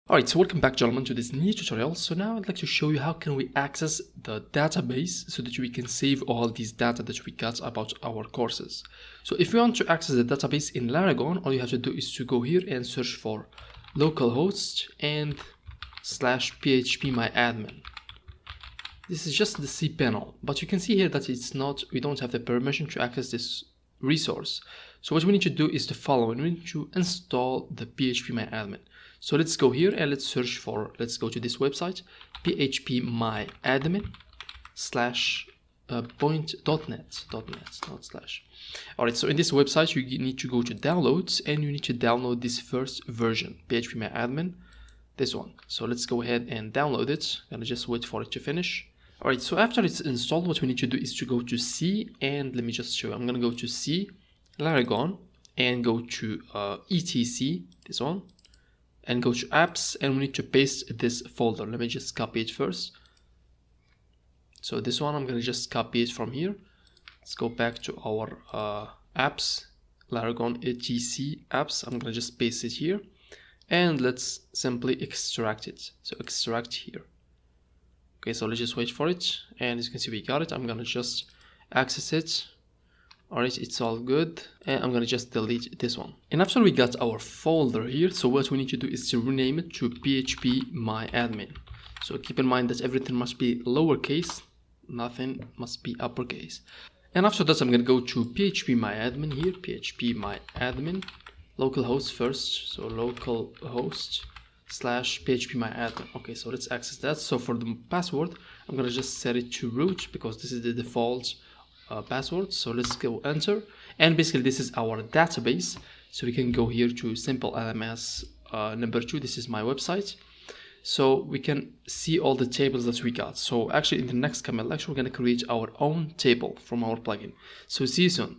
Alright, so welcome back, gentlemen, to this new tutorial. So now I'd like to show you how can we access the database so that we can save all these data that we got about our courses. So if you want to access the database in Laragon, all you have to do is to go here and search for localhost and /phpmyadmin. This is just the cpanel, but you can see here that it's not, we don't have the permission to access this resource. So what we need to do is the following. We need to install the phpmyadmin. So let's go here and let's search for, let's go to this website, phpmyadmin /point.net, not slash. Alright, so in this website you need to go to downloads and you need to download this first version, phpmyadmin, this one. So let's go ahead and download it. I'm gonna just wait for it to finish. Alright, so after it's installed, what we need to do is to go to C, and let me just show you. I'm gonna go to C, Laragon, and go to etc, this one, and go to apps, and we need to paste this folder. Let me just copy it first. So this one, I'm gonna just copy it from here. Let's go back to our apps, Laragon etc apps. I'm gonna just paste it here, and let's simply extract it. So extract here. Okay, so let's just wait for it, and as you can see we got it. I'm gonna just access it. Alright, it's all good, and I'm gonna just delete this one. And after we got our folder here, so what we need to do is to rename it to phpmyadmin. So keep in mind that everything must be lowercase, nothing must be uppercase. And after that, I'm gonna go to phpmyadmin here, phpmyadmin, localhost first, so localhost /phpmyadmin. Okay, so let's access that. So for the password, I'm gonna just set it to root because this is the default password. So let's go enter, and basically this is our database. So we can go here to simple LMS number 2. This is my website, so we can see all the tables that we got. So actually in the next command lecture we're going to create our own table from our plugin. So see you soon.